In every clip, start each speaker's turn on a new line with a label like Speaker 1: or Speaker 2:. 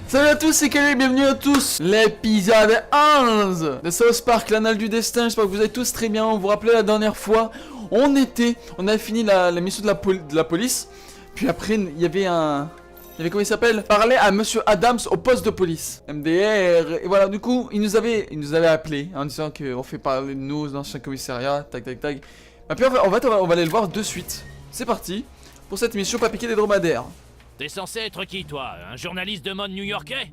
Speaker 1: Salut à tous, c'est Kelly, bienvenue à tous. L'épisode 11 de South Park, l'Annale du Destin. J'espère que vous allez tous très bien. Vous vous rappelez la dernière fois, on a fini la mission de la police. Puis après, il y avait comment il s'appelle? Parler à Monsieur Adams au poste de police. MDR, et voilà, du coup, il nous avait appelé en disant qu'on fait parler de nous dans chaque commissariat, tac tac tac. Et puis on va aller le voir de suite. C'est parti pour cette mission pas piquer des dromadaires.
Speaker 2: T'es censé être qui, toi? Un journaliste de mode new-yorkais?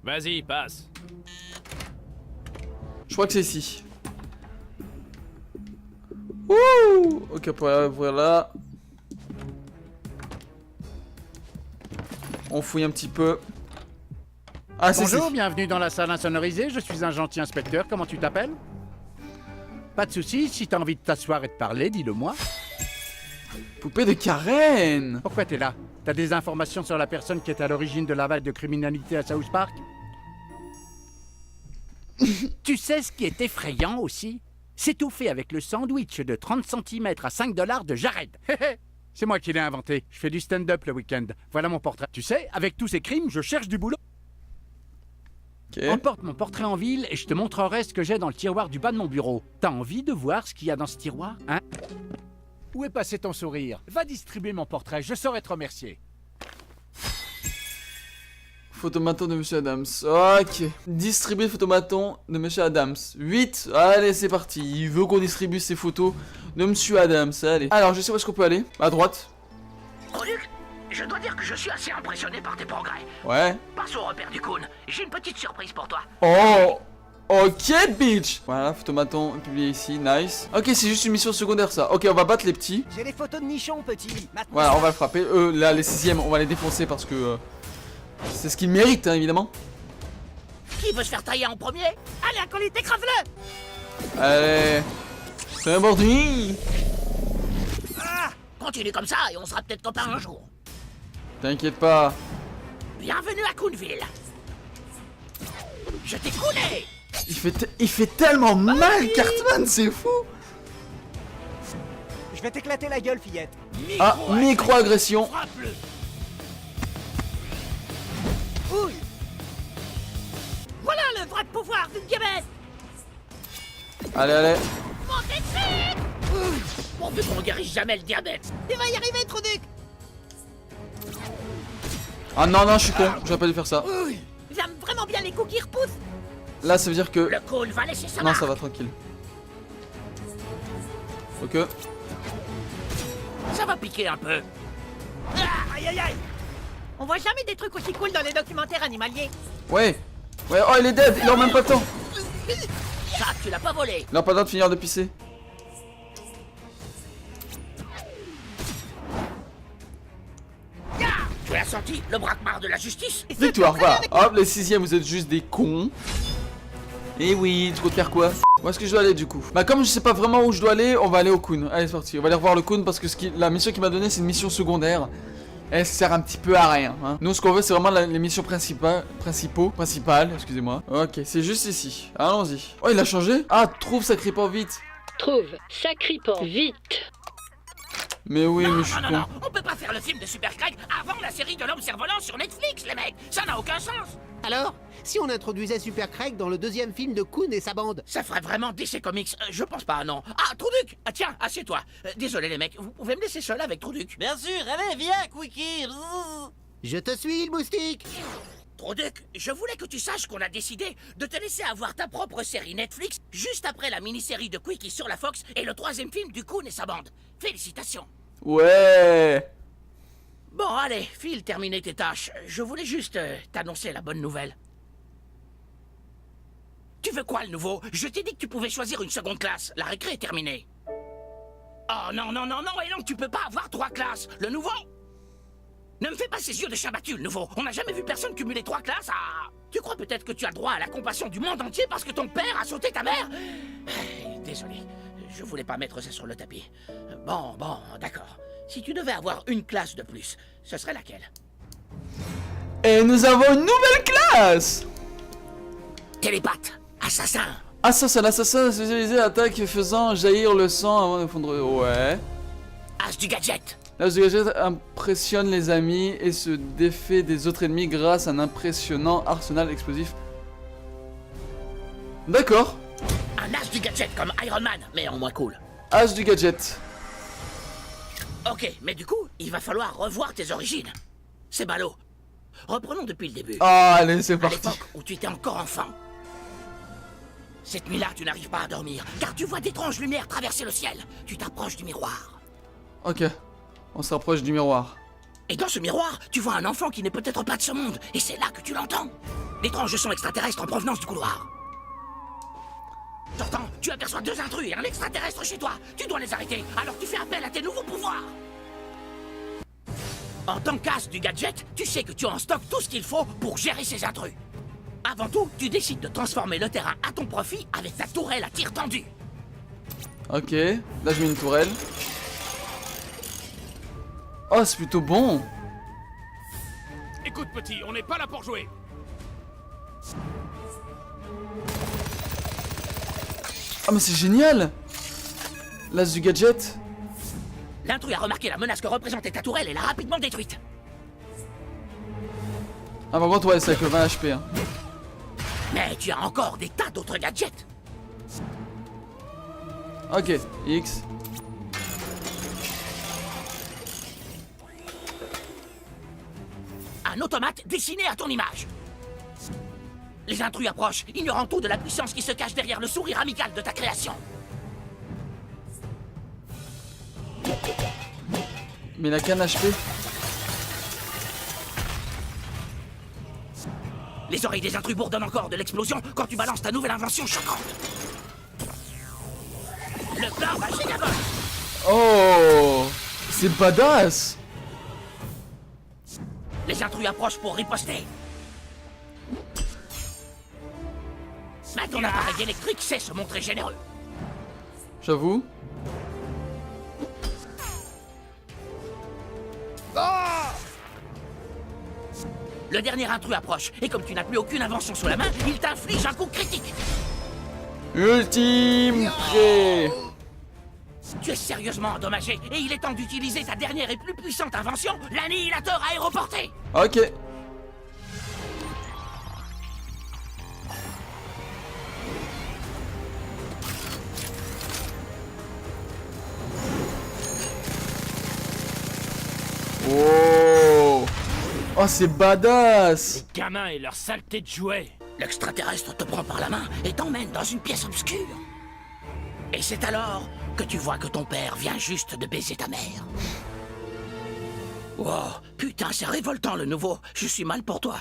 Speaker 2: Vas-y, passe.
Speaker 1: Je crois que c'est ici. Ouh. Ok, voilà. On fouille un petit peu. Ah, c'est
Speaker 3: Bonjour, bienvenue dans la salle insonorisée, je suis un gentil inspecteur, comment tu t'appelles? Pas de soucis, si t'as envie de t'asseoir et de parler, dis-le moi.
Speaker 1: Poupée de Karen.
Speaker 3: Pourquoi t'es là? T'as des informations sur la personne qui est à l'origine de la vague de criminalité à South Park? Tu sais ce qui est effrayant aussi? C'est tout fait avec le sandwich de 30 cm à 5 $ de Jared. C'est moi qui l'ai inventé, je fais du stand-up le week-end. Voilà mon portrait. Tu sais, avec tous ces crimes, je cherche du boulot.
Speaker 1: Ok.
Speaker 3: Emporte mon portrait en ville et je te montrerai ce que j'ai dans le tiroir du bas de mon bureau. T'as envie de voir ce qu'il y a dans ce tiroir, hein? Où est passé ton sourire? Va distribuer mon portrait, je saurai te remercier.
Speaker 1: Photomaton de Monsieur Adams. Ok. Distribuer photomaton de Monsieur Adams. 8. Allez, c'est parti. Il veut qu'on distribue ces photos de Monsieur Adams. Allez. Alors, je sais où est-ce qu'on peut aller. À droite.
Speaker 4: Produc, je dois dire que je suis assez impressionné par tes progrès.
Speaker 1: Ouais.
Speaker 4: Passe au repère du Coon. J'ai une petite surprise pour toi.
Speaker 1: Oh. Ok, bitch. Voilà, photomaton publié ici. Nice. Ok, c'est juste une mission secondaire, ça. Ok, on va battre les petits.
Speaker 5: J'ai les photos de nichons, petit. Maintenant...
Speaker 1: Voilà, on va le frapper. Là, les 6e, on va les défoncer parce que... c'est ce qu'ils méritent, hein, évidemment.
Speaker 4: Qui veut se faire tailler en premier? Allez, acolyte, écrase-le!
Speaker 1: Allez. C'est un bordu.
Speaker 4: Ah, continue comme ça et on sera peut-être copains un jour.
Speaker 1: T'inquiète pas.
Speaker 4: Bienvenue à Coonville. Je t'ai coulé!
Speaker 1: Il fait tellement mal, Cartman, c'est fou.
Speaker 5: Je vais t'éclater la gueule, fillette.
Speaker 1: Ah, micro-agression.
Speaker 4: Frappe-le!
Speaker 5: Ouille.
Speaker 4: Voilà le vrai pouvoir du diabète!
Speaker 1: Allez.
Speaker 4: Montez dessus! Pourvu qu'on guérisse jamais le diabète!
Speaker 5: Tu vas y arriver, Truduc.
Speaker 1: Ah non, je suis con. J'aurais pas dû faire ça.
Speaker 4: J'aime vraiment bien les coups qui repoussent!
Speaker 1: Là, ça veut dire que...
Speaker 4: Le Coon va laisser sa
Speaker 1: Non,
Speaker 4: marque.
Speaker 1: ça va, tranquille. Ok.
Speaker 4: Ça va piquer un peu. Ah, aïe aïe aïe! On voit jamais des trucs aussi cool dans les documentaires animaliers.
Speaker 1: Ouais. Oh, il est dead. Il a même pas le temps.
Speaker 4: Ça, tu l'as pas volé.
Speaker 1: Il a pas le temps de finir de pisser.
Speaker 4: Tu as senti le braquemar de la justice?
Speaker 1: Victoire, voilà. Hop, les 6e, vous êtes juste des cons. Et oui, tu comptes faire quoi? Où est-ce que je dois aller du coup? Bah comme je sais pas vraiment où je dois aller, on va aller au Coon. Allez, c'est parti. On va aller revoir le Coon parce que la mission qu'il m'a donnée, c'est une mission secondaire. Elle sert un petit peu à rien, hein. Nous, ce qu'on veut, c'est vraiment les missions principales, excusez-moi. Ok, c'est juste ici. Allons-y. Oh, il a changé? Ah, trouve Sacripant vite.
Speaker 6: Trouve Sacripant vite.
Speaker 1: Mais oui,
Speaker 4: Non,
Speaker 1: mais je suis
Speaker 4: non,
Speaker 1: con.
Speaker 4: non, on peut pas faire le film de Super Craig avant la série de l'homme cerf-volant sur Netflix, les mecs. Ça n'a aucun sens.
Speaker 7: Alors, si on introduisait Super Craig dans le deuxième film de Coon et sa bande?
Speaker 4: Ça ferait vraiment DC Comics. Je pense pas, non. Ah, Truduc. Ah tiens, assieds-toi. Désolé, les mecs. Vous pouvez me laisser seul avec Truduc?
Speaker 5: Bien sûr, allez, viens, Quickie.
Speaker 7: Je te suis, le moustique.
Speaker 4: Truduc, je voulais que tu saches qu'on a décidé de te laisser avoir ta propre série Netflix juste après la mini-série de Quickie sur la Fox et le 3e film du Coon et sa bande. Félicitations.
Speaker 1: Ouais.
Speaker 4: Bon, allez, file terminer tes tâches. Je voulais juste t'annoncer la bonne nouvelle. Tu veux quoi, le nouveau? Je t'ai dit que tu pouvais choisir une seconde classe. La récré est terminée. Oh non, et non, tu peux pas avoir 3 classes. Le nouveau? Ne me fais pas ces yeux de chien battu, le nouveau. On n'a jamais vu personne cumuler 3 classes. Ah, tu crois peut-être que tu as droit à la compassion du monde entier parce que ton père a sauté ta mère? Désolé, je voulais pas mettre ça sur le tapis. Bon, d'accord. Si tu devais avoir une classe de plus, ce serait laquelle?
Speaker 1: Et nous avons une nouvelle classe.
Speaker 4: Télépathe, assassin.
Speaker 1: L'assassin spécialisé attaque faisant jaillir le sang avant de fondre. Ouais.
Speaker 4: As du gadget.
Speaker 1: L'as de gadget impressionne les amis et se défait des autres ennemis grâce à un impressionnant arsenal explosif. D'accord.
Speaker 4: Un as du gadget comme Iron Man, mais en moins cool.
Speaker 1: As du gadget.
Speaker 4: Ok, mais du coup, il va falloir revoir tes origines. C'est ballot. Reprenons depuis le début.
Speaker 1: Ah, allez, c'est
Speaker 4: À
Speaker 1: parti.
Speaker 4: l'époque où tu étais encore enfant. Cette nuit-là, tu n'arrives pas à dormir, car tu vois d'étranges lumières traverser le ciel. Tu t'approches du miroir.
Speaker 1: Ok. On se rapproche du miroir.
Speaker 4: Et dans ce miroir, tu vois un enfant qui n'est peut-être pas de ce monde. Et c'est là que tu l'entends. L'étrange son extraterrestre en provenance du couloir. Pourtant, tu aperçois deux intrus et un extraterrestre chez toi. Tu dois les arrêter, alors tu fais appel à tes nouveaux pouvoirs. En tant qu'as du gadget, tu sais que tu as en stock tout ce qu'il faut pour gérer ces intrus. Avant tout, tu décides de transformer le terrain à ton profit avec ta tourelle à tir tendu.
Speaker 1: Ok. Là, je mets une tourelle. Oh, c'est plutôt bon.
Speaker 2: Écoute, petit, on n'est pas là pour jouer.
Speaker 1: Ah, mais c'est génial. L'as du gadget.
Speaker 4: L'intrus a remarqué la menace que représentait ta tourelle et l'a rapidement détruite.
Speaker 1: Ah, par contre, ouais, c'est avec le 20 HP. Hein.
Speaker 4: Mais tu as encore des tas d'autres gadgets.
Speaker 1: Ok. X.
Speaker 4: Un automate dessiné à ton image. Les intrus approchent, ignorant tout de la puissance qui se cache derrière le sourire amical de ta création.
Speaker 1: Mais il a qu'un HP.
Speaker 4: Les oreilles des intrus bourdonnent encore de l'explosion quand tu balances ta nouvelle invention choquante. Le plan va Gigabot.
Speaker 1: Oh, c'est badass.
Speaker 4: Les intrus approchent pour riposter. Mais ton appareil électrique sait se montrer généreux.
Speaker 1: J'avoue.
Speaker 4: Le dernier intrus approche, et comme tu n'as plus aucune invention sous la main, il t'inflige un coup critique.
Speaker 1: Ultime prêt.
Speaker 4: Tu es sérieusement endommagé, et il est temps d'utiliser ta dernière et plus puissante invention, l'annihilateur aéroporté.
Speaker 1: Ok. Oh. Oh, c'est badass.
Speaker 2: Gamins et leur saleté de jouets.
Speaker 4: L'extraterrestre te prend par la main et t'emmène dans une pièce obscure. Et c'est alors que tu vois que ton père vient juste de baiser ta mère. Wow, putain, c'est révoltant le nouveau. Je suis mal pour toi.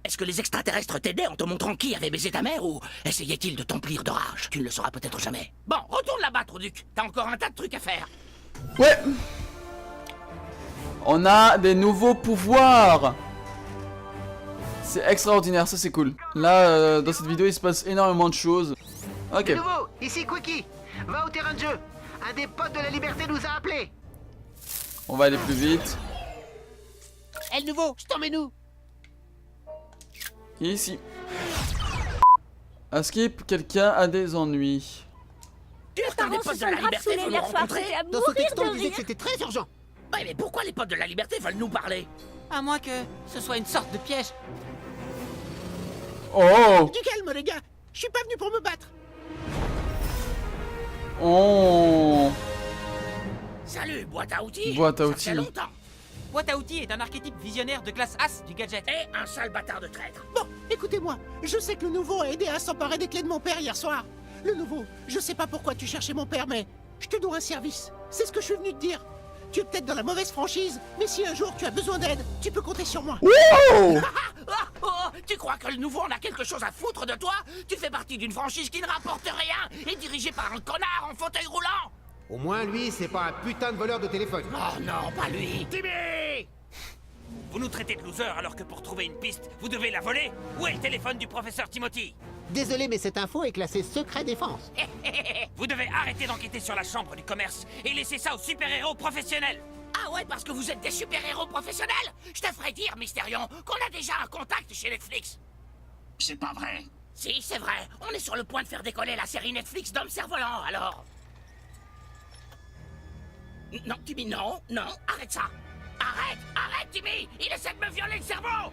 Speaker 4: Est-ce que les extraterrestres t'aidaient en te montrant qui avait baisé ta mère ou essayaient-ils de t'emplir de rage? Tu ne le sauras peut-être jamais. Bon, retourne là-bas, Trouduc. T'as encore un tas de trucs à faire.
Speaker 1: Ouais. On a des nouveaux pouvoirs. C'est extraordinaire, ça c'est cool. Là, dans cette vidéo, il se passe énormément de choses. Ok.
Speaker 7: Nouveau, ici Quickie. Va au terrain de jeu. Un des potes de la liberté nous a appelés.
Speaker 1: On va aller plus vite.
Speaker 5: Eh, le nouveau, je t'emmène où?
Speaker 1: Ici. À Skip, quelqu'un a des ennuis.
Speaker 4: Putain, les potes de la liberté veulent nous rencontrer.
Speaker 7: Dans ce texto, il disait que c'était très urgent.
Speaker 4: Ouais, mais pourquoi les potes de la liberté veulent nous parler?
Speaker 5: À moins que ce soit une sorte de piège.
Speaker 1: Oh.
Speaker 7: Du calme, les gars. Je suis pas venu pour me battre.
Speaker 1: Oh.
Speaker 4: Salut, boîte à outils.
Speaker 1: Boîte à
Speaker 4: Ça
Speaker 1: outils.
Speaker 4: fait longtemps.
Speaker 5: Boîte à outils est un archétype visionnaire de classe As du gadget.
Speaker 4: Et un sale bâtard de traître.
Speaker 8: Bon, écoutez-moi, je sais que le nouveau a aidé à s'emparer des clés de mon père hier soir. Le nouveau, je sais pas pourquoi tu cherchais mon père, mais je te dois un service. C'est ce que je suis venu te dire. Tu es peut-être dans la mauvaise franchise, mais si un jour tu as besoin d'aide, tu peux compter sur moi.
Speaker 4: Oh, tu crois que le nouveau en a quelque chose à foutre de toi? Tu fais partie d'une franchise qui ne rapporte rien et dirigée par un connard en fauteuil roulant.
Speaker 7: Au moins, lui, c'est pas un putain de voleur de téléphone.
Speaker 4: Oh non, pas lui.
Speaker 2: Timmy! Vous nous traitez de losers alors que pour trouver une piste, vous devez la voler? Où est le téléphone du professeur Timothy?
Speaker 7: Désolé, mais cette info est classée secret défense.
Speaker 2: Vous devez arrêter d'enquêter sur la chambre du commerce et laisser ça aux super-héros professionnels.
Speaker 4: Ah ouais, parce que vous êtes des super-héros professionnels? Je te ferai dire, Mystérion, qu'on a déjà un contact chez Netflix.
Speaker 2: C'est pas vrai.
Speaker 4: Si, c'est vrai. On est sur le point de faire décoller la série Netflix d'Homme Cerf-Volant, alors... Non, Timmy, non, non, arrête ça. Arrête, Timmy. Il essaie de me violer le cerveau.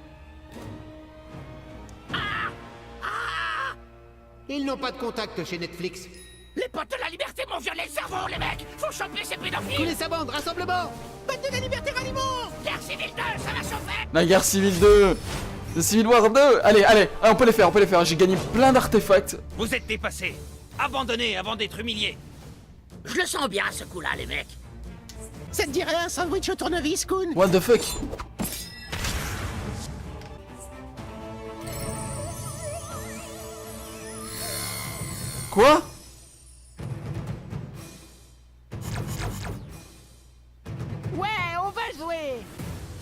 Speaker 7: Ils n'ont pas de contact chez Netflix.
Speaker 4: Les potes de la liberté m'ont violé le cerveau, les mecs. Faut choper ces pédophiles.
Speaker 7: Tous les sabandes, rassemblement!
Speaker 8: Potes de la liberté, ralliement!
Speaker 4: Guerre civile 2, ça va chauffer.
Speaker 1: La guerre civile 2. The Civil War 2. Allez, on peut les faire, J'ai gagné plein d'artefacts.
Speaker 2: Vous êtes dépassés. Abandonnez avant d'être humiliés.
Speaker 4: Je le sens bien, ce coup-là, les mecs.
Speaker 8: Ça te dirait un sandwich au tournevis, Kuhn?
Speaker 1: What the fuck? Quoi?
Speaker 8: Ouais, on va jouer!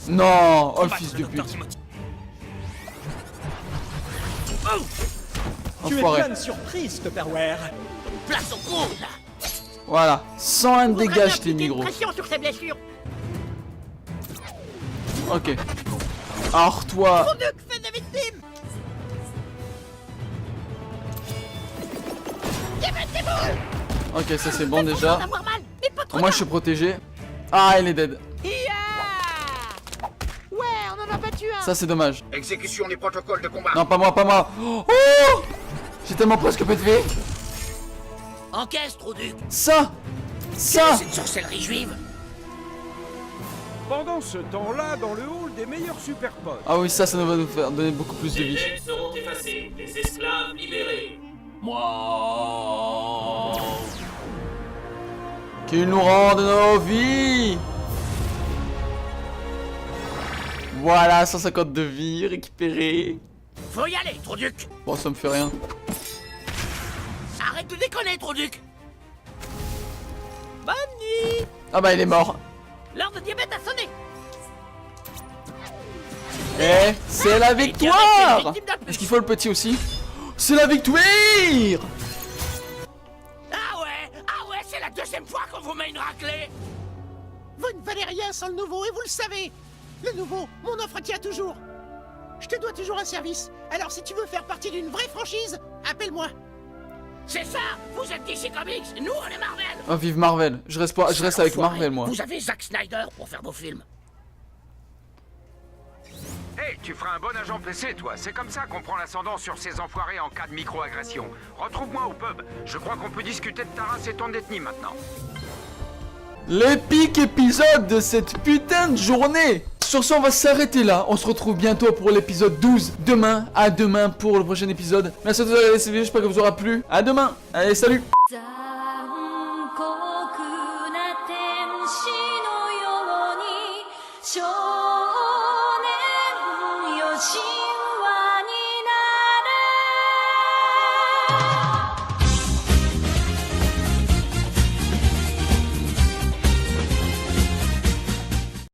Speaker 1: Non. Oh le
Speaker 2: Combattre
Speaker 1: fils
Speaker 2: le
Speaker 1: de
Speaker 2: docteur
Speaker 1: pute.
Speaker 2: Timothy.
Speaker 1: Enfoiré.
Speaker 9: surprise, Tupperware.
Speaker 4: Place au coup, là.
Speaker 1: Voilà. 101 dégâts, je t'ai mis gros.
Speaker 8: Pression sur ses blessures!
Speaker 1: Ok. Alors toi.
Speaker 8: Fais des victimes!
Speaker 1: Ok, ça c'est bon déjà.
Speaker 8: Avoir mal, mais pas trop
Speaker 1: Moi je suis protégé. Ah, elle est dead.
Speaker 8: Ouais, on en a battu un!
Speaker 1: Ça c'est dommage.
Speaker 7: Exécution des protocoles de combat.
Speaker 1: Non, pas moi. Oh! J'ai tellement presque pété.
Speaker 4: Encaisse, Trouduc.
Speaker 1: Ça.
Speaker 4: Cette sorcellerie juive.
Speaker 9: Pendant ce temps-là, dans le hall des meilleurs superpotes.
Speaker 1: Ah oui, ça va nous faire donner beaucoup plus de vie.
Speaker 2: seront effacés. Les esclaves libérés.
Speaker 1: Qu'ils nous rendent nos vies. Voilà, 150 de vie récupérées.
Speaker 4: Faut y aller, Trouduc.
Speaker 1: Bon, ça me fait rien.
Speaker 4: Arrête de déconner, Trouduc.
Speaker 8: Bonne nuit!
Speaker 1: Ah bah il est mort.
Speaker 8: L'heure de diabète a sonné!
Speaker 1: Eh, c'est la victoire. Est-ce qu'il faut le petit aussi? C'est la victoire.
Speaker 4: Ah ouais, c'est la deuxième fois qu'on vous met une raclée.
Speaker 8: Vous ne valez rien sans le nouveau et vous le savez! Le nouveau, mon offre tient toujours! Je te dois toujours un service, alors si tu veux faire partie d'une vraie franchise, appelle-moi!
Speaker 4: C'est ça. Vous êtes DC Comics. Nous, on est Marvel.
Speaker 1: Oh vive Marvel. Je reste avec
Speaker 4: Enfoiré.
Speaker 1: Marvel moi.
Speaker 4: Vous avez Zack Snyder pour faire vos films.
Speaker 10: Hey, tu feras un bon agent PC, toi. C'est comme ça qu'on prend l'ascendant sur ces enfoirés en cas de micro-agression. Retrouve-moi au pub. Je crois qu'on peut discuter de ta race et ton ethnie maintenant.
Speaker 1: L'épique épisode de cette putain de journée. Sur ce, on va s'arrêter là. On se retrouve bientôt pour l'épisode 12. Demain, à demain pour le prochain épisode. Merci à tous d'avoir regardé cette vidéo, j'espère que vous aura plu. À demain. Allez, salut.